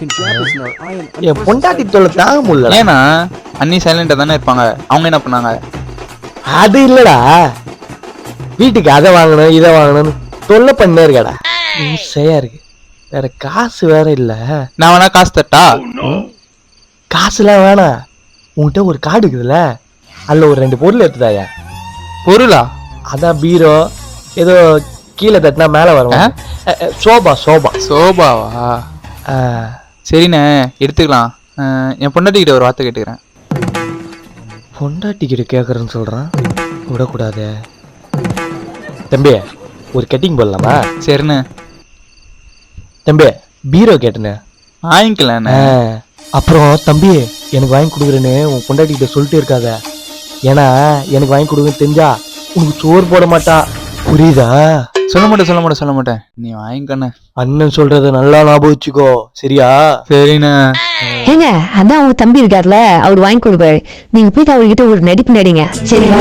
என் பொண்டாட்டி தொல்லை தாங்க முடியல. ஏன்னா அண்ணி சைலண்டா தானே இருப்பாங்க, அவங்க என்ன பண்ணாங்க? அது இல்லடா, வீட்டுக்கு அதை வாங்கணும் இதை வாங்கணும்னு தொல்லை பண்ணே இருக்கடா. ஈஸியா இருக்கு, வேற காசு வேற இல்ல. நான் வேணா காசு தட்டா? காசுலாம் வேணாம், உன்கிட்ட ஒரு கார்டு இருக்குதுல்ல, அதுல ஒரு 2 பொருள் எடுத்துதாயா. பொருளா? அதான் பீரோ, ஏதோ கீழே தட்டினா மேல வரும், சோபா. சோபாவா? சரிண்ணே, எடுத்துக்கலாம். என் பொண்டாட்டிக்கிட்ட ஒரு வார்த்தை கேட்டுக்கிறேன். பொண்டாட்டிக்கிட்ட கேட்கறேன்னு சொல்றான், விடக்கூடாது. தம்பி ஒரு கட்டிங் போடலாமா? சரிண்ணே. தம்பி பீரோ கேட்டுனே வாங்கிக்கலாண்ணே. அப்புறம் தம்பி எனக்கு வாங்கி கொடுக்குறேன்னு உன் பொண்டாட்டிக்கிட்ட சொல்லிட்டு இருக்காத. ஏன்னா எனக்கு வாங்கி கொடுக்குன்னு தெரிஞ்சா உனக்கு சோறு போட மாட்டா, புரியுதா? சொல்ல மாட்டேன். நீ வாங்கிக்கண்ணே. அண்ணன் சொல்றத நல்லா ஞாபகம் வச்சுக்கோ, சரியா? சரிண்ணே. ஏங்க, அதான் உங்க தம்பி இருக்காருல, அவர் வாங்கி கொடுப்பாரு. நீங்க போயிட்டு அவர்கிட்ட ஒரு நடிப்பு நடிங்க, சரியா?